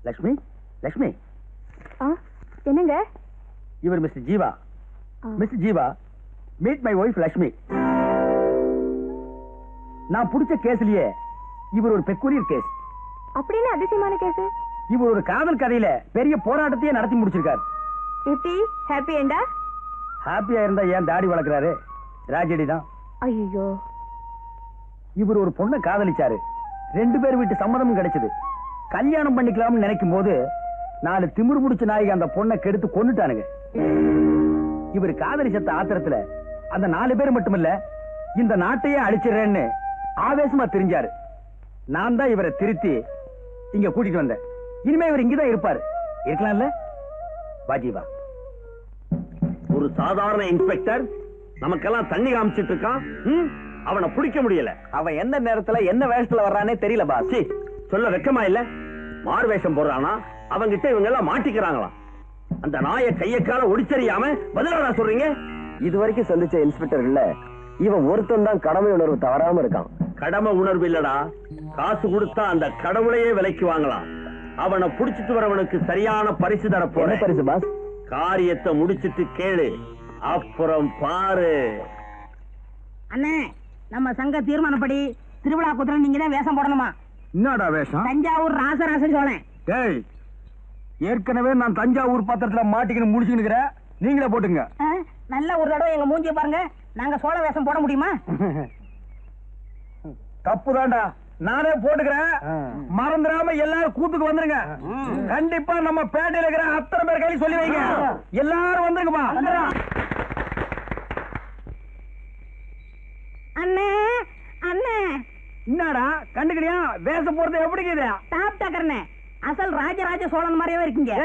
லக்ஷ்மி, லக்ஷ்மி. என்னங்க? இவர் mister Jeeva. Mister Jeeva, meet my wife Lakshmi. நான் பிடிச்ச கேஸ்லயே இவர் ஒரு பெக்குலியர் கேஸ். அப்படின்னு அதிசயமான கேஸ். இவர் ஒரு காதல் கதையில பெரிய போராட்டத்தையே நடத்தி முடிச்சிருக்காரு. எப்படி ஹாப்பி எண்டா? ஹாப்பியா இருந்தா ஏன் தாடி வளர்க்கிறாரு? ராஜடி தான். ஐயோ. இவர் ஒரு பொண்ணை காதலிச்சாரு. 2 பேர் வீட்டு சம்மதமும் கிடைச்சது. கல்யாணம் பண்ணிக்கலாம்னு நினைக்கும் போது 4 திமிரு முடிச்ச நாய்க்கு அந்த பொண்ணை கெடுத்து கொன்னுட்டானுங்க. இவர் காதலிச்சத்த ஆத்திரத்துல அந்த 4 பேர் மட்டுமில்ல, இந்த நாட்டையே அழிச்சிடறேன்னு ஆவேசமா தெரிஞ்சாரு. நான் தான் இவரை திருத்தி இங்க கூட்டிட்டு வந்தேன். இனிமே இவர் இங்கதான் இருப்பாரு. இருக்கலாம்ல? வாஜிவா, ஒரு சாதாரண இன்ஸ்பெக்டர் நமக்கெல்லாம் தண்ணி காமிச்சிட்டு இருக்கான். அவனை பிடிக்க முடியல. அவன் எந்த நேரத்துல என்ன வேஷத்துல வர்றானே தெரியல பாஸ். சொல்ல வெக்கமா இல்ல? மாறு வேஷம் போடுறானா? அவங்கிட்ட இவங்க எல்லாம் மாட்டிக்கிறாங்களாம். அந்த நாயை கையக்கால ஒடிச்சறியாம பதிலாடா சொல்றீங்க? இது வரைக்கும் சந்திச்ச இன்ஸ்பெக்டர் இல்ல, இவன் ஒருத்தன் தான் கடமை உணர்வு தவறாம இருக்கான். கடமை உணர்வு இல்லடா, காசு கொடுத்தா அந்த கடவுளையே விலைக்கு வாங்கலாம். அவனை புடிச்சிட்டு வரவனுக்கு சரியான பரிசு தர போறேன். பரிசு பாஸ்? காரியத்தை முடிச்சிட்டு கேளு, அப்புறம் பாரு. அண்ணே, நம்ம சங்க தீர்மானப்படி திருவிழா குதிரை நீங்க தான் வேஷம் போடணுமா? என்னடா வேஷம்? தஞ்சாவூர் ராசராசன் சோழன். டேய், ஏற்கனவே நான் தஞ்சாவூர் பாத்திரத்துல மாட்டிக்கின்னு முடிச்சுக்கிட்டு, நீங்களே போட்டுங்க. நல்ல ஒரு தடவை எங்க மூஞ்சிய பாருங்க. நாங்க சோழ வேஷம் போட முடியுமா? தப்புதான்டா, நானே போட்டுக்கிறேன். மறந்துடாம எல்லாரும் கூத்துக்கு வந்துருங்க. கண்டிப்பா நம்ம பேட்டையில இருக்கிற அத்தனை பேர் கையில் சொல்லி வைங்க. எல்லாரும் வந்துருங்கப்பா. அண்ணே, அண்ணே. என்னடா கண்டுக்கிறியா? வேஷம் போறது எப்படி இருக்குது? டாப் டக்கர்னே, அசல் ராஜராஜ சோழன் மாதிரியே இருக்கீங்க.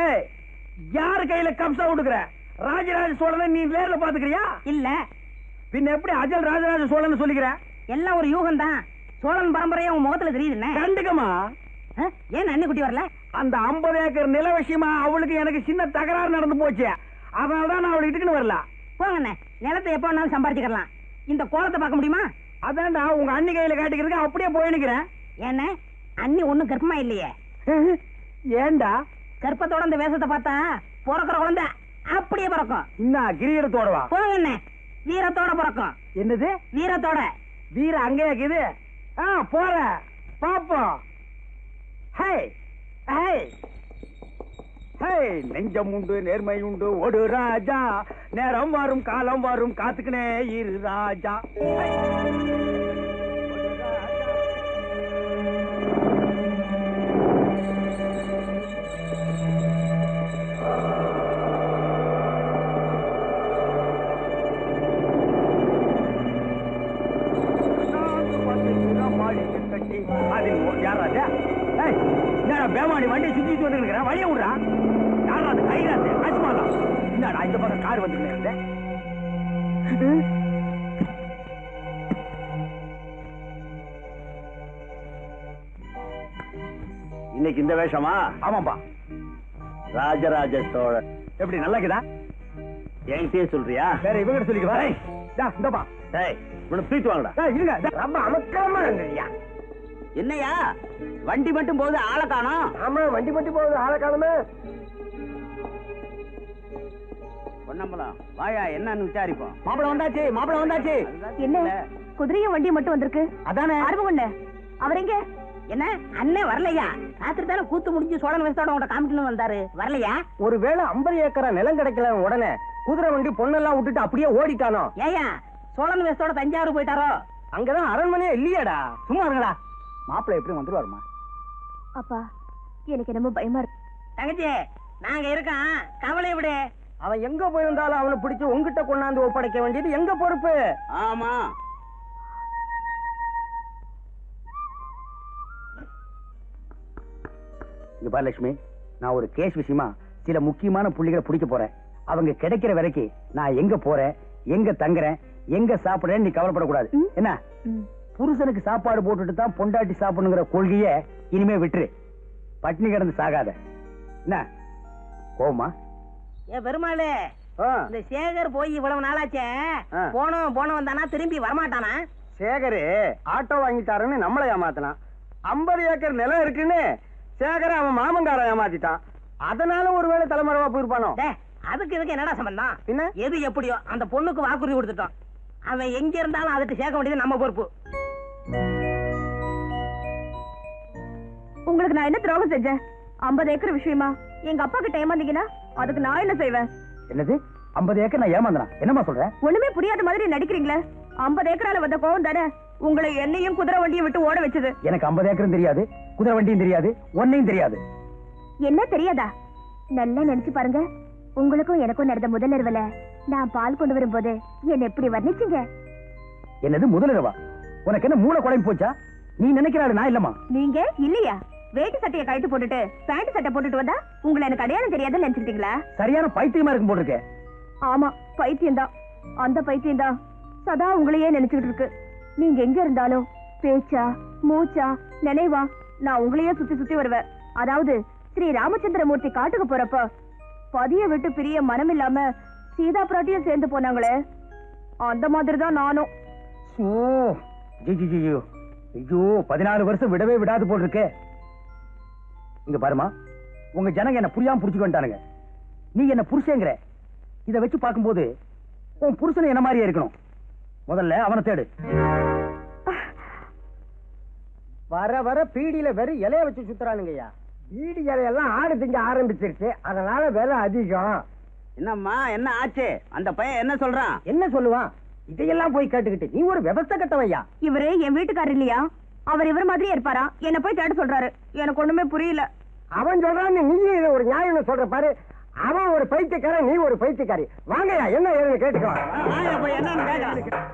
யாரு கையில கம்சா விட்டுக்கிற? ராஜராஜ சோழனை நீ நேர்ல பாத்துக்கிறியா? இல்ல. பின்ன எப்படி அஜல் ராஜராஜ சோழன் சொல்லிக்கிற? எல்லாம் ஒரு யூகம் தான். சோழன் பரம்பரையா உன் முகத்துல தெரியுதுண்ணே. கண்டுக்கமா. ஏன் அண்ணி குட்டி வரல? அந்த 50 ஏக்கர் நில விஷயமா அவளுக்கு எனக்கு சின்ன தகராறு நடந்து போச்சு. அதனாலதான் நான் அவளை இட்டுக்குன்னு வரல. போங்கண்ணே, நிலத்தை எப்ப வேணாலும் சம்பாதிச்சுக்கலாம். இந்த கோலத்தை பார்க்க முடியுமா? அதான்டா உங்க அண்ணி கையில காட்டிக்கிறதுக்கு அப்படியே போயினுக்கிறேன். ஏன்னா அண்ணி ஒண்ணும் கர்ப்பமா இல்லையே. ஏண்டா? கர்ப்பத்தோட இந்த வேஷத்தை பார்த்தா பிறக்கிற குழந்தை அப்படியே பிறக்கும். இன்னும் கிரீடத்தோடவா? போங்கண்ணே, வீரத்தோட பிறக்கும். என்னது வீரத்தோட? வீர அங்கே இருக்குது. போற பாப்போம். நெஞ்சம் உண்டு, நேர்மை உண்டு, ஒரு ராஜா. நேரம் வரும், காலம் வரும், காத்துக்கினே இரு ராஜா. பேமானி வண்டி சுத்தி வந்து வழிய விடுறா. யாரா அது? கைராசு அஜ்மாலா. என்னடா இந்த பக்கம் கார் வந்து இன்னைக்கு இந்த வேஷமா? ஆமாப்பா. ராஜராஜ சோழன். எப்படி நல்லா இருக்குதா? என்கிட்டயே சொல்றியா? வேற இவங்க சொல்லிக்குவா? இந்தப்பா. இவனை தூக்கிட்டு வாங்கடா. இருங்க, ரொம்ப அமக்கமா இருந்தியா? என்னையா வண்டி மட்டும் போகுது, ஆளை காணோம்? ஆமா, வண்டி மட்டும் போகுது, ஆளை காணுமே. பொன்னம்பலம் வாயா, என்னன்னு விசாரிப்போம். மாப்பிள வந்தாச்சு, மாப்பிள வந்தாச்சு. என்ன குதிரையும் வண்டியும் மட்டும் வந்திருக்கு? அதானே அருமகுண்ட அவர் எங்க? என்ன அண்ணே வரலையா? ராத்திரி தானே கூத்து முடிஞ்சு சோழன் வேஷத்தோட உங்க காமிக்கணும் வந்தாரு, வரலையா? ஒருவேளை 50 ஏக்கரா நிலம் கிடைக்கல உடனே குதிரை வண்டி பொண்ணெல்லாம் விட்டுட்டு அப்படியே ஓடிட்டானோ? ஏயா சோழன் வேஷத்தோட தஞ்சாவூர் போயிட்டாரோ? அங்கதான் அரண்மனையே இல்லையாடா. சும்மா இருங்கடா. மாப்பிள்ள எப்படி வந்துருவாருமா? அப்பா, எனக்கு என்னமோ பயமா இருக்கு. தங்கச்சி, நாங்க இருக்கோம், கவலை விடு. அவன் எங்க போயிருந்தாலும் அவனை பிடிச்சு உங்ககிட்ட கொண்டாந்து ஒப்படைக்க வேண்டியது எங்க பொறுப்பு. ஆமா. இங்க பாரு லட்சுமி, நான் ஒரு கேஸ் விஷயமா சில முக்கியமான புள்ளிகளை பிடிக்க போறேன். அவங்க கிடைக்கிற வரைக்கும் நான் எங்க போறேன், எங்க தங்குறேன், எங்க சாப்பிடுறேன்னு நீ கவலைப்படக்கூடாது. என்ன? புருஷனுக்கு சாப்பாடு போட்டுட்டு தான் பொண்டாட்டி சாப்பிடணுங்கிற கொள்கைய இனிமே விட்டுரு. பட்டினி கிடந்து சாகாத. என்ன கோமா? ஏ பெருமாளே, இந்த சேகர் போய் இவ்வளவு நாளாச்சே, போனோம் வந்தானா திரும்பி வரமாட்டானா? சேகரு ஆட்டோ வாங்கிட்டாருன்னு நம்மளை ஏமாத்தலாம். 50 ஏக்கர் நிலம் இருக்குன்னு சேகர அவன் மாமங்காரன் ஏமாத்திட்டான். அதனால ஒருவேளை தலைமறைவா போயிருப்பானோ. அதுக்கு இதுக்கு என்னடா சம்பந்தம்? பின்ன? எது எப்படியோ அந்த பொண்ணுக்கு வாக்குறுதி கொடுத்துட்டோம். அவன் எங்க இருந்தாலும் அதுக்கு சேர்க்க வேண்டியது நம்ம பொறுப்பு. உங்களுக்கு நான் என்ன துரோகம் செஞ்சேன்? 50 ஏக்கர் விஷயமா எங்க அப்பா கிட்ட ஏமாந்தீங்கன்னா அதுக்கு நான் என்ன செய்வேன்? என்னது 50 ஏக்கர் நான் ஏமாந்தனா? என்னமா சொல்ற? ஒண்ணுமே புரியாத மாதிரி நடிக்கிறீங்களே. 50 ஏக்கரால வந்த கோவம் தானே உங்களை என்னையும் குதிரை வண்டியை விட்டு ஓட வச்சது. எனக்கு 50 ஏக்கரும் தெரியாது, குதிரை வண்டியும் தெரியாது, ஒன்னையும் தெரியாது. என்ன தெரியாதா? நல்லா நினைச்சு பாருங்க. உங்களுக்கும் எனக்கும் நடந்த முதல் இரவுல நான் பால் கொண்டு வரும்போது என்ன எப்படி வர்ணிச்சீங்க? என்னது முதலிரவா? உனக்கு என்ன மூளை குழம்பு போச்சா? நீ நினைக்கிறாரு நான் இல்லமா. நீங்க இல்லையா? வேட்டி சட்டையை கழட்டி போட்டுட்டு பேண்ட் சட்டை போட்டுட்டு வந்தா உங்களை எனக்கு அடையாளம் தெரியாதுன்னு நினைச்சிட்டீங்களா? சரியான பைத்தியமா இருக்கும் போட்டிருக்க. ஆமா, பைத்தியம்தான். அந்த பைத்தியம்தான் சதா உங்களையே நினைச்சுக்கிட்டு இருக்கு. நீங்க எங்க இருந்தாலும் பேச்சா மூச்சா நினைவா நான் உங்களையே சுத்தி சுத்தி வருவேன். அதாவது ஸ்ரீ ராமச்சந்திரமூர்த்தி காட்டுக்கு போறப்ப பதிய விட்டு பிரிய மனம் இல்லாம சீதா பிராட்டியும் சேர்ந்து போனாங்களே, அந்த மாதிரி தான் நானும். ஐயோ 14 வருஷம் விடவே விடாது போல் இருக்கே. இங்க பாருமா, உங்க ஜனங்க என்ன புரியாம புடிச்சுட்டு வந்துட்டானுங்க. நீ என்ன புருஷங்கிற. இத வச்சு பார்க்கும்போது உன் புருஷன் என்ன மாதிரியே இருக்கணும். முதல்ல அவனை தேடு. வர வர பீடியில வெறும் இலைய வச்சு சுத்துறானுங்கய்யா. பீடி இலையெல்லாம் ஆடு திங்க ஆரம்பிச்சிருச்சு, அதனால விலை அதிகம். என்னம்மா என்ன ஆச்சு? அந்த பையன் என்ன சொல்றான்? என்ன சொல்லுவான்? இதையெல்லாம் போய் கேட்டுக்கிட்டு நீ ஒரு விவசாய கட்டவையா? இவரு என் வீட்டுக்காரர் இல்லையா? அவர் இவர் மாதிரியே இருப்பாரா? என்ன போய் தேட சொல்றாரு. எனக்கு ஒண்ணுமே புரியல. அவன் சொல்றான்னு நீ இதை ஒரு நியாயம் சொல்ற பாரு. அவன் ஒரு பைத்தியக்காரன், நீ ஒரு பைத்தியக்காரி. வாங்கய்யா, என்ன ஏதுன்னு கேட்டுக்கலாம். என்னன்னு கேட்கலாம்.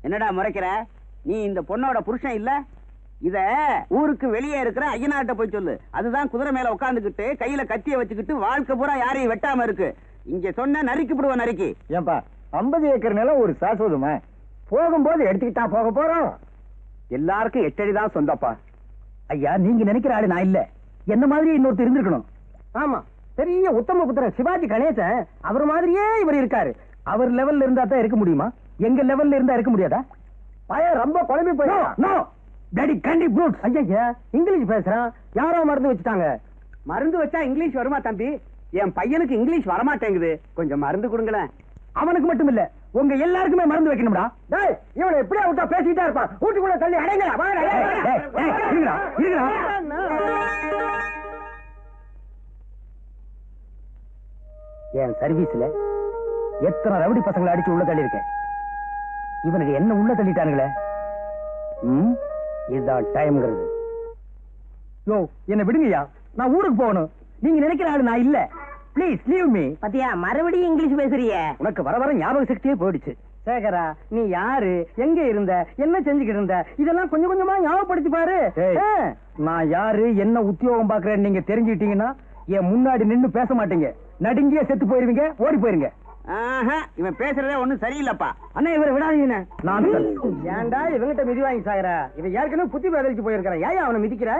என்னடா முறைக்கிற? நீ இந்த பொண்ணோட புருஷன் இல்ல? இத ஊருக்கு வெளியே இருக்கிற ஐயனாட்ட போய் சொல்லு. அதுதான் குதிரை மேல உட்காந்துக்கிட்டு கையில கத்திய வச்சுக்கிட்டு வாழ்க்கை பூரா யாரையும் வெட்டாம இருக்கு. இங்க சொன்ன நறுக்கி விடுவோம். நறுக்கி. ஏன்பா 50 ஏக்கர் நிலம் ஒரு சாஸ்வதமா? போகும்போது எடுத்துக்கிட்டா போக போறோம். எல்லாருக்கும் 8 அடி தான் சொந்தப்பா. ஐயா, நீங்க நினைக்கிற ஆளு நான் இல்ல. என்ன மாதிரி இன்னொருத்தர் இருந்திருக்கணும். ஆமா, பெரிய உத்தம புத்திரன் சிவாஜி கணேசன் அவர் மாதிரியே இவர் இருக்காரு. அவர் லெவல்ல இருந்தா தான் இருக்க முடியுமா? எங்க லெவல்ல இருந்தா இருக்க முடியாதா? பையன் ரொம்ப குழம்பி போய் டாடி கேண்டி ப்ரூட். ஐயா, இங்கிலீஷ் பேசுறான். யாரோ மருந்து வச்சுட்டாங்க. மருந்து வச்சா இங்கிலீஷ் வருமா தம்பி? என் பையனுக்கு இங்கிலீஷ் வரமாட்டேங்குது. கொஞ்சம் மருந்து கொடுங்களேன். அவனுக்கு மட்டும் இல்ல, உங்க எல்லாருக்குமே மருந்து வைக்கணும்டா. டேய், இவனை எப்படியா விட்டா பேசிட்டே இருப்பான். வீட்டுக்குள்ள தள்ளி அடைங்களா. என் சர்வீஸ்ல எத்தனை ரவுடி பசங்களை அடிச்சு உள்ள தள்ளி இருக்கேன். இவனுக்கு என்ன உள்ள தள்ளிட்டானுங்களே. இதுதான் டைம்ங்கிறது. யோ, என்ன விடுங்கய்யா, நான் ஊருக்கு போகணும். நீங்க நினைக்கிற ஆளு நான் இல்ல. Please leave me. பத்தியா மறுபடியும் இங்கிலீஷ் பேசுறிய? உனக்கு வர வர ஞாபக சக்தியே போயிடுச்சு. சேகரா, நீ யாரு, எங்க இருந்த, என்ன செஞ்சுக்கிட்டு இருந்த, இதெல்லாம் கொஞ்சம் கொஞ்சமா ஞாபகப்படுத்தி பாரு. நான் யாரு, என்ன உத்தியோகம் பாக்குறேன்னு நீங்க தெரிஞ்சுக்கிட்டீங்கன்னா என் முன்னாடி நின்னு பேச மாட்டீங்க. நடுங்கியே செத்து போயிருவீங்க, ஓடி போயிருங்க. இவன் பேசுறதே ஒண்ணும் சரியில்லப்பா. அண்ணா, இவரை விடாதீங்க. நான் ஏன்டா இவங்கிட்ட மிதி வாங்கி சாகுற? இவன் ஏற்கனவே புத்தி பதிலுக்கு போயிருக்கிறான். ஏன் அவனை மிதிக்கிற?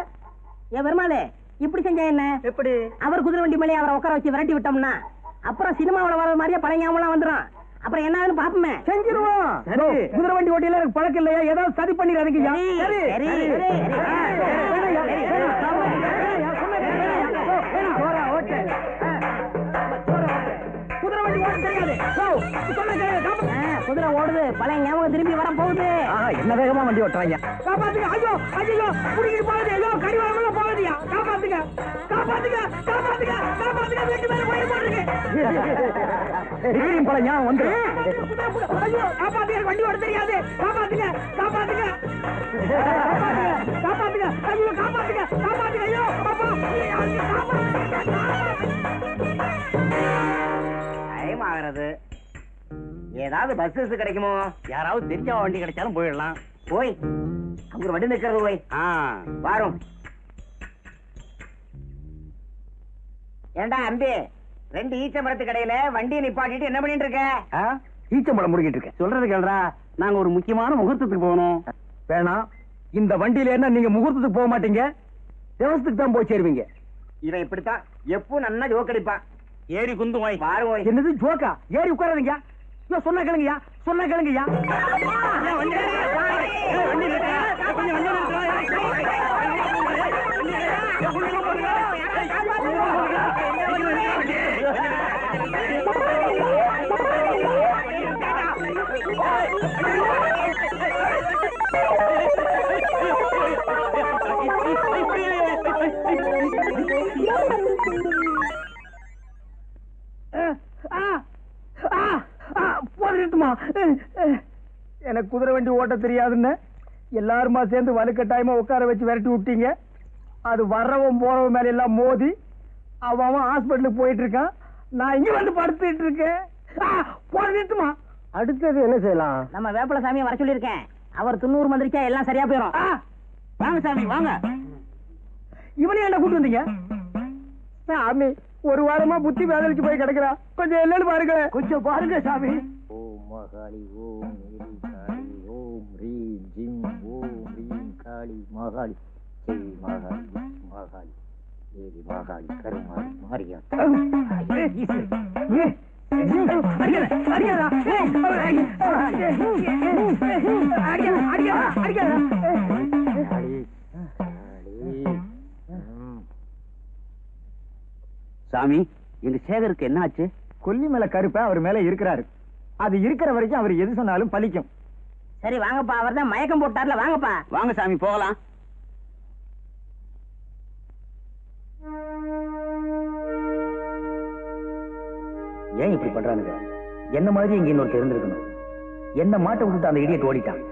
ஏன் பெருமாளே, இப்படி செஞ்சா என்ன? எப்படி? அவர் குதிரை வண்டி மேலே அவரை உட்கார வச்சு விரட்டி விட்டோம்னா அப்புறம் சினிமாவில் வர மாதிரியே பழையாமலாம் வந்துடும். அப்புறம் என்ன ஆகுதுன்னு பாப்போமே. செஞ்சிருவோம். குதிரை வண்டி ஓட்டியில எனக்கு பழக்கம் இல்லையா? ஏதாவது சதி பண்ணிடுறதுக்கு. குதிரை ஓடுது, பழைய ஞாபகம் திரும்பி வர போகுது. என்ன வேகமா வண்டி ஓட்டுறாங்க. காப்பாத்துங்க. ஐயோ ஐயோ, புடிக்கிட்டு போகுது. ஐயோ, கடிவாளம் போகுதுயா. காப்பாத்துங்க, காப்பாத்துங்க, காப்பாத்துங்க, காப்பாத்துங்க. வீட்டு மேல போய் போடுறீங்க. பல ஞாபகம் வந்து. ஐயோ, காப்பாத்துங்க. வண்டி ஓட தெரியாது. காப்பாத்துங்க, காப்பாத்துங்க, காப்பாத்துங்க. ஐயோ, காப்பாத்துங்க, காப்பாத்துங்க. ஐயோ அப்பா, டைம் ஆகிறது. ஏதாவது பஸ் கிடைக்குமோ? யாராவது தெரிஞ்ச வண்டி கிடைச்சாலும் போயிடலாம். போய் அங்க ஒரு வண்டி நிக்கிறது. போய் வாரும். ஏண்டா அம்பி, 2 ஈச்சமரத்து கடையில வண்டியை நிப்பாட்டிட்டு என்ன பண்ணிட்டு இருக்க? ஈச்சம்பழம் முடிக்கிட்டு இருக்கேன். சொல்றது கேள்றா, நாங்க ஒரு முக்கியமான முகூர்த்தத்துக்கு போகணும். வேணாம், இந்த வண்டியில என்ன நீங்க முகூர்த்தத்துக்கு போக மாட்டீங்க, தேவசத்துக்கு தான் போய் சேருவீங்க. இவன் இப்படித்தான் எப்பவும் நல்லா ஜோக் அடிப்பான். ஏறி குந்து வாய் பாரு வாய். என்னது ஜோக்கா? ஏறி உட்காராதீங்க. சொன்ன கேளுங்கய்யா, சொன்ன கேளுங்கய்யா. எனக்கு குதிரை வண்டி ஓட்ட தெரியாதுன்னு எல்லாருமா சேர்ந்து வலுக்கட்டாயமா உட்கார வச்சு விரட்டி விட்டீங்க. அது வர்றவன் போறவன் மேல எல்லாம் மோதி அவன் ஹாஸ்பிட்டலுக்கு போயிட்டு இருக்கான். நான் இங்க வந்து படுத்துட்டு இருக்கேன். போட்டுமா அடுத்தது என்ன செய்யலாம்? நம்ம வேப்பல சாமியை வர சொல்லியிருக்கேன். அவர் 90 மந்திரிச்சா எல்லாம் சரியா போயிடும். வாங்க சாமி வாங்க. இவனையும் என்ன கூட்டு வந்தீங்க? சாமி ஒரு வாரமா புத்தி வேதனைக்கு போய் கிடக்குறா. கொஞ்சம் என்னன்னு பாருங்க. கொஞ்சம் பாருங்க சாமி. ஓம் மகாளி ஓம் மேரி காளி ஓம் ரீம் ஜிம் ஓம் ரீம் காளி மகாளி ஜெய் மகாளி மகாளி தேவி மகாளி கருமாளி மாரியாத்தா. சாமி எங்க சேகருக்கு என்ன ஆச்சு? கொல்லி மேல கருப்ப அவர் மேல இருக்கிறாரு. அது இருக்கிற வரைக்கும் அவர் எது சொன்னாலும் பலிக்கும். சரி வாங்கப்பா, அவர் தான் மயக்கம் போட்டார்ல, வாங்கப்பா. வாங்க சாமி போகலாம். ஏன் இப்படி பண்றானுங்க? என்ன மாதிரி இங்க இன்னொருத்தர் இருந்திருக்கணும். என்ன மாட்ட விட்டுட்டு அந்த இடியட் ஓடிட்டான்.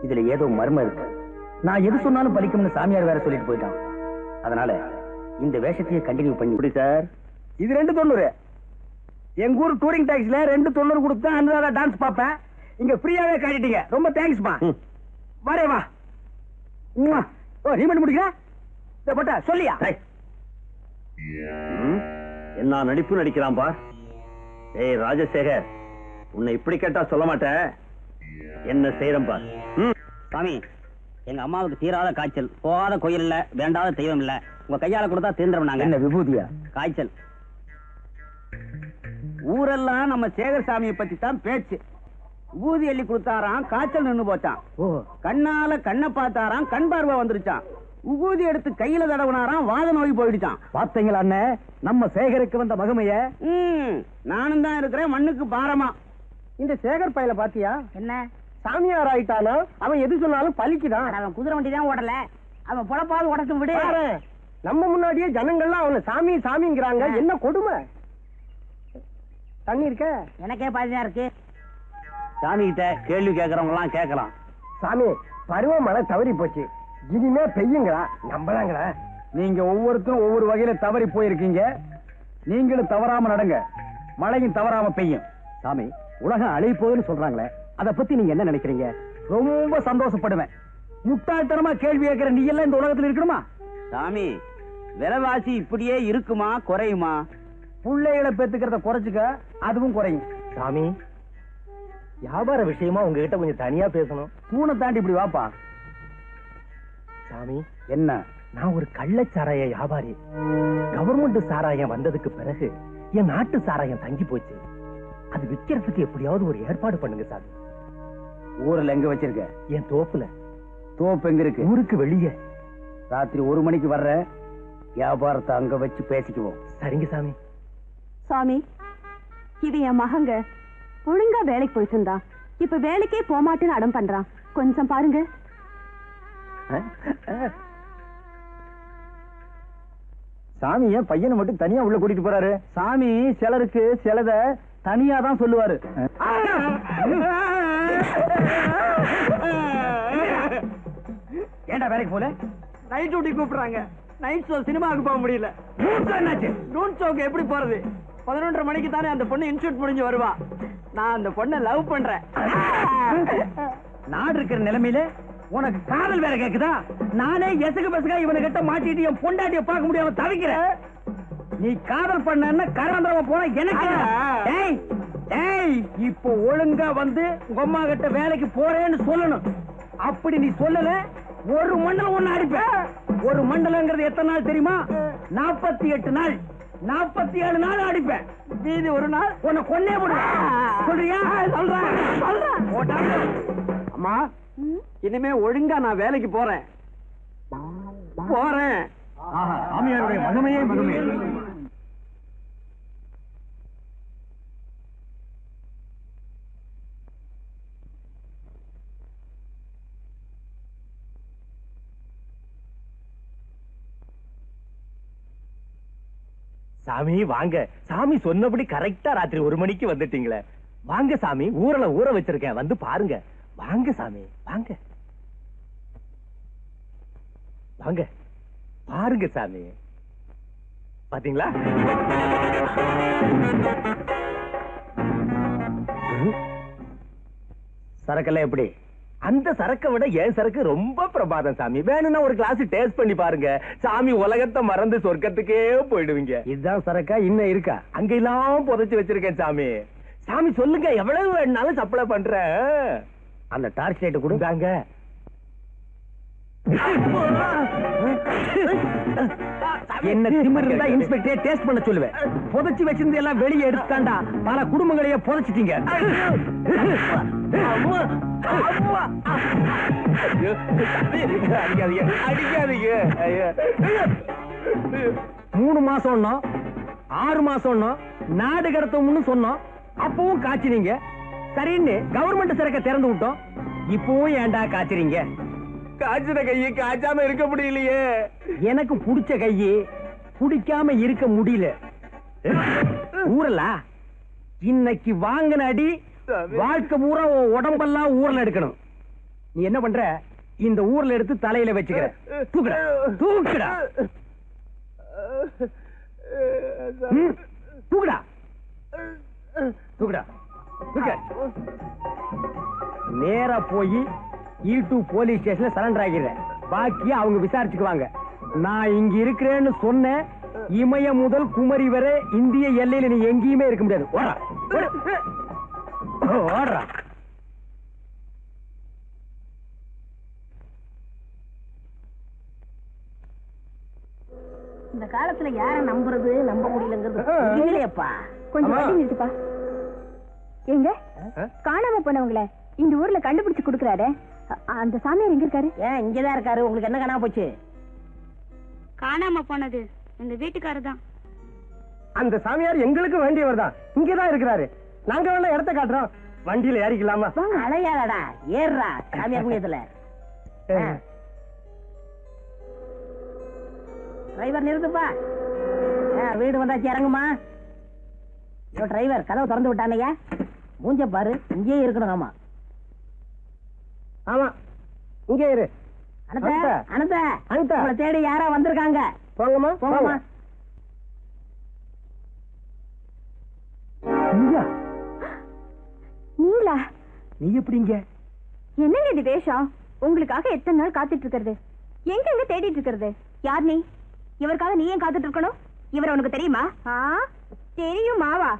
இதுல ஏதோ மர்மம் இருக்கு. நான் எது சொன்னாலும் பலிக்கும்னு சாமியார் வேற சொல்லிட்டு போயிட்டான். அதனால இந்த வேஷத்தையே கண்டினியூ பண்ணி இப்படி சார். இது 290. எங்க ஊர் டூரிங் டாக்ஸில 290 கொடுத்தா அனுராதா டான்ஸ் பாப்பேன். இங்க ஃப்ரீயாவே காட்டிட்டீங்க. ரொம்ப தேங்க்ஸ்மா. வரே வா. ஓ ரீமெண்ட் முடிக்கல. போட்டா சொல்லியா? என்ன நடிப்பு நடிக்கிறான் பா. ஏய் ராஜசேகர், உன்னை இப்படி கேட்டா சொல்ல மாட்டேன். என்ன செய்யறேன் பா. சாமி எங்க அம்மாவுக்கு தீராத காய்ச்சல், போகாத கோயில் இல்ல, வேண்டாத தெய்வம் இல்ல. உங்க கையால கொடுத்தா தீர்ந்துரும். நாங்க என்ன விபூதியா? காய்ச்சல். ஊரெல்லாம் நம்ம சேகர் சாமியை பத்தி தான் பேச்சு. ஊதி எள்ளி கொடுத்தாராம், காய்ச்சல் நின்னு போச்சான். கண்ணால கண்ணை பார்த்தாராம், கண் பார்வை வந்துருச்சான். உபூதி எடுத்து கையில தடவுனாராம், வாத நோய் போயிடுச்சான். பாத்தீங்களா அண்ணே நம்ம சேகருக்கு வந்த மகிமைய? நானும் தான் இருக்கிறேன் மண்ணுக்கு பாரமா. இந்த சேகர் பையல பாத்தியா? என்ன சாமியார் ஆயிட்டானா? அவன் எது சொன்னாலும் பலிக்குதான். அவன் குதிரை வண்டி தான் ஓடல, அவன் பொழப்பாவது ஓடட்டும் விடு. நம்ம முன்னாடியே ஜனங்கள்லாம் அவனை சாமி சாமிங்கிறாங்க. என்ன கொடுமை. தண்ணி இருக்க? எனக்கே பாதிதான் இருக்கு. சாமி கிட்ட கேள்வி கேட்கறவங்க எல்லாம் கேட்கலாம். சாமி பருவமழை தவறி போச்சு, இனிமே பெய்யுங்களா? நம்பலாங்களா? நீங்க ஒவ்வொருத்தரும் ஒவ்வொரு வகையில தவறி போயிருக்கீங்க. நீங்களும் தவறாம நடங்க, மழையும் தவறாம பெய்யும். சாமி உலகம் அழிய போகுதுன்னு சொல்றாங்களே, அத பத்தி நீங்க என்ன நினைக்கிறீங்க? ரொம்ப சந்தோஷப்படுவேன். முட்டாள்தனமா கேள்வி கேட்கிற நீ எல்லாம் இந்த உலகத்துல இருக்கணுமா? சாமி விலைவாசி இப்படியே இருக்குமா குறையுமா? பிள்ளைகளை பெத்துக்கிறத குறைச்சுக்க, அதுவும் குறையும். சாமி வியாபார விஷயமா உங்ககிட்ட கொஞ்சம் தனியா பேசணும். பூனை தாண்டி இப்படி வாப்பா. சாமி என்ன? நான் ஒரு கள்ளச்சாராய வியாபாரி. கவர்மெண்ட் சாராயம் வந்ததுக்கு பிறகு என் நாட்டு சாராயம் தங்கி போச்சு. அது விக்கிறதுக்கு எப்படியாவது ஒரு ஏற்பாடு பண்ணுங்க சாமி. ஊர்ல எங்க வச்சிருக்க? என் தோப்புல. தோப்பு எங்க இருக்கு? ஊருக்கு வெளியே. ராத்திரி 1 மணிக்கு வர்ற, வியாபாரத்தை அங்க வச்சு பேசிக்குவோம். சரிங்க சாமி. சாமி இது என் மகங்க ஒழுங்கா வேலைக்கு போயிட்டு இருந்தா, இப்ப வேலைக்கே போமாட்டேன்னு அடம் பண்றான். கொஞ்சம் பாருங்க. சாமி ஏன் பையனை மட்டும் தனியா உள்ள கூட்டிட்டு போறாரு? சாமி சிலருக்கு சிலத தனியா தான் சொல்லுவாரு. ஏண்டா வேலைக்கு போல? நைட் டியூட்டி கூப்பிடுறாங்க. நைட் ஷோ சினிமாவுக்கு போக முடியல. நூன் ஷோக்கு எப்படி போறது? 11:30 மணிக்கு தானே அந்த பொண்ணு இன்ஸ்டியூட் முடிஞ்சு வருவா. நான் அந்த பொண்ணை லவ் பண்றேன். நாடு இருக்கிற நிலைமையில உனக்கு காதல் வேற கேக்குதா? நானே எசகு பசகா இவனை கிட்ட மாட்டிட்டு என் பொண்டாட்டிய பார்க்க முடியாம தவிக்கிறேன். நீ காதல் பண்ண கராந்திரமா போன எனக்கு. இப்போ ஒழுங்கா வந்து உங்க அம்மா கிட்ட வேலைக்கு போறேன்னு சொல்லணும். அப்படி நீ சொல்லல, ஒரு மண்ணில் ஒண்ணு அடிப்பேன். ஒரு மண்டலங்கிறது எத்தனை நாள் தெரியுமா? 48 நாள். 47 நாள் அடிப்பேன். மீதி ஒரு நாள் உன்னை கொன்னே போடுவேன். சொல்றியா? சொல்றேன். அம்மா, இனிமே ஒழுங்கா நான் வேலைக்கு போறேன். சாமியாருடைய மகிமையே மகிமை. சாமி வாங்க. சாமி சொன்னபடி கரெக்டா ராத்திரி 1 மணிக்கு வந்துட்டீங்களே. வாங்க சாமி, ஊரல ஊற வச்சிருக்கேன், வந்து பாருங்க. வாங்க சாமி, வாங்க வாங்க பாருங்க சாமி. பாத்தீங்களா? சரக்கெல்லாம் எப்படி? அந்த சரக்கை விட என் சரக்கு ரொம்ப பிரபாதம் சாமி. வேணும்னா ஒரு கிளாஸ் டேஸ்ட் பண்ணி பாருங்க. சாமி உலகத்தை மறந்து சொர்க்கத்துக்கே போயிடுவீங்க. இதுதான் சரக்கா? இன்னும் இருக்கா? அங்கெல்லாம் புதைச்சு வச்சிருக்கேன் சாமி. சாமி சொல்லுங்க, எவ்வளவு வேணாலும் சப்ளை பண்றேன். அந்த டார்ச் லைட் கொடுத்தாங்க. என்ன திமிரு இருந்தா இன்ஸ்பெக்டர் டேஸ்ட் பண்ண சொல்லுவேன். புதைச்சு வச்சிருந்து எல்லாம் வெளியே எடுத்துட்டாண்டா. பல குடும்பங்களையே புதைச்சிட்டீங்க. 3 மாசம் 6 மாசம் நாடு கடத்தோம்னு சொன்னோம். அப்பவும் காய்ச்சினீங்க. சரின்னு கவர்மெண்ட் சரக்க திறந்து விட்டோம். இப்பவும் ஏன்டா காய்ச்சறீங்க? காய்ச்சின கையை காய்ச்சாம இருக்க முடியலையே. எனக்கு புடிச்ச கையை புடிக்காம இருக்க முடியல. ஊரல இன்னைக்கு வாங்கின அடி வாழ்க்கை பூரா உடம்பெல்லாம் ஊர்ல எடுக்கணும். நீ என்ன பண்ற? இந்த ஊர்ல எடுத்து தலையில வச்சுக்கிற. தூக்குடா தூக்குடா தூக்குடா தூக்குடா தூக்க. நேரா போய் E2 போலீஸ் ஸ்டேஷன்ல சரண்டர் ஆகிறேன். பாக்கி அவங்க விசாரிச்சுக்குவாங்க. நான் இங்க இருக்கிறேன்னு சொன்ன இமய முதல் குமரி வரை இந்திய எல்லையில நீ எங்கேயுமே இருக்க முடியாது. ஓடுறா ஓடுறா. இந்த காலத்துல யார நம்புறது நம்ப முடியலங்கிறது இல்லையப்பா. கொஞ்சம் வண்டி நிறுத்துப்பா. எங்க காணாம போனவங்கள இந்த ஊர்ல கண்டுபிடிச்சு கொடுக்கறாரு. அந்த சாமியார் எங்க இருக்காரு? ஏன் இங்கதான் இருக்காரு? உங்களுக்கு என்ன காணாம போச்சு? காணாம போனது இந்த வீட்டுக்காரர் தான். அந்த சாமியார் எங்களுக்கு வேண்டியவர் தான். இங்கதான் இருக்கிறாரு. நாங்க வேணா இடத்த காட்டுறோம். வண்டியில ஏறிக்கலாமா? அலையாடா, ஏறுறா சாமியார் புண்ணியத்துல. டிரைவர் நிறுத்துப்பா. வீடு வந்தாச்சு, இறங்குமா. டிரைவர் கதவை திறந்து விட்டானையா. மூஞ்ச பாரு, இங்கேயே இருக்கணும். ஆமா ஆமா, இங்கே இரு. உங்களை தேடி யாரா வந்திருக்காங்க. போங்கம்மா போங்கம்மா. நீங்களா? நீ எப்படிங்க? என்னங்க இது வேஷம்? உங்களுக்காக எத்தனை நாள் காத்துட்டு இருக்கிறது? எங்க தேடிட்டு இருக்கிறது? யார் நீ? இவருக்காக நீ ஏன் காத்துட்டு இருக்கணும்? இவர் உனக்கு தெரியுமா? தெரியும் மாவா.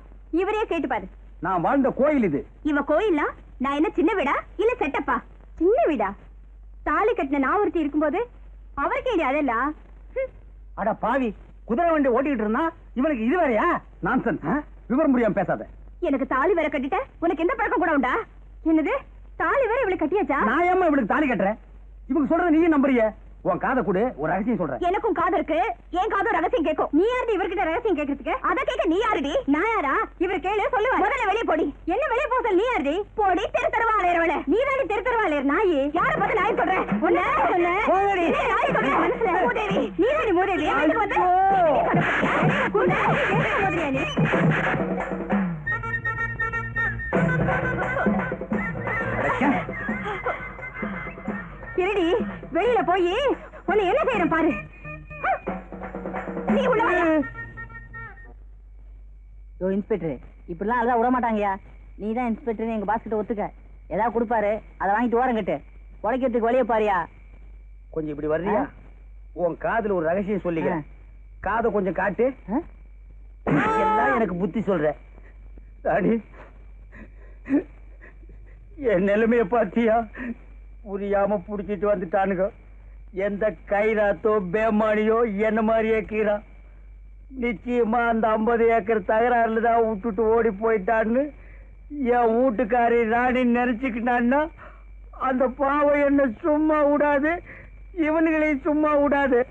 இவரே கேட்டு பாரு. நான் வாழ்ந்த கோயில் இது. இவ கோயிலா? நான் என்ன சின்ன வீடா இல்ல செட்டப்பா? சின்ன வீடா? தாலி கட்டின நான் ஒருத்தி இருக்கும்போது அவருக்கு ஏடி அதெல்லாம்? அட பாவி, குதிரை வண்டி ஓட்டிக்கிட்டு இருந்தா இவனுக்கு இது வேறையா? நான்சென்ஸ். விவரம் முடியாம பேசாத. எனக்கு தாலி வேற கட்டிட்ட, உனக்கு எந்த பழக்கம் கூட உண்டா? என்னது தாலி வேற இவளுக்கு கட்டியாச்சா? நான் ஏமா இவளுக்கு தாலி கட்டுறேன்? இவங்க சொல்றத நீயும் நம்புறிய? உன் காதை கொடு, ஒரு ரகசியம் சொல்றேன். எனக்கும் காது இருக்கு. என் காதும் ரகசியம் கேட்கும். நீ யாரு இவர்கிட்ட ரகசியம் கேட்கறதுக்கு? அத கேட்க நீ யாருடி? நான் யாரா? இவர் கேளு, சொல்லுவார். முதல்ல வெளியே போடி. என்ன வெளியே போக நீ யாருடி? போடி, தெரு தெருவா அலையறவளே. நீ தாண்டி தெரு தெருவா அலையற நாயி. யார பார்த்து நாய் சொல்றேன்? உன்ன சொன்ன போடி. நாய் சொல்றேன் மனசுல. மூதேவி, நீ தாண்டி மூதேவி. எனக்கு வந்து குண்டா கேட்க மாதிரியா நீ? இருடி, வெளியில போய் உன்னை என்ன செய்யறேன் பாரு. நீ உள்ள வா. இன்ஸ்பெக்டர் இப்படிலாம் அதான் விட மாட்டாங்கயா. நீ தான் இன்ஸ்பெக்டர் எங்க பாஸ் கிட்ட ஒத்துக்க. ஏதாவது கொடுப்பாரு, அதை வாங்கிட்டு ஓரம் கட்டு. உழைக்கிறதுக்கு வழிய பாரியா. கொஞ்சம் இப்படி வர்றியா? உன் காதுல ஒரு ரகசியம் சொல்லிக்கிறேன். காதை கொஞ்சம் காட்டு. எல்லாம் எனக்கு புத்தி சொல்ற. டாடி, என் நிலைமைய பாத்தியா? புரியாம புடிச்சிட்டு வந்துட்டானுங்க. எந்த கைராத்தோ பேமானியோ என்ன மாதிரியே கீரா நிச்சயமா அந்த 50 ஏக்கர் தகராறுல தான் விட்டுட்டு ஓடி போயிட்டான்னு என் வீட்டுக்காரி ராணி நினைச்சுக்கிட்டான்னா அந்த பாவம் என்ன சும்மா விடாது, இவனுங்களையும் சும்மா விடாது.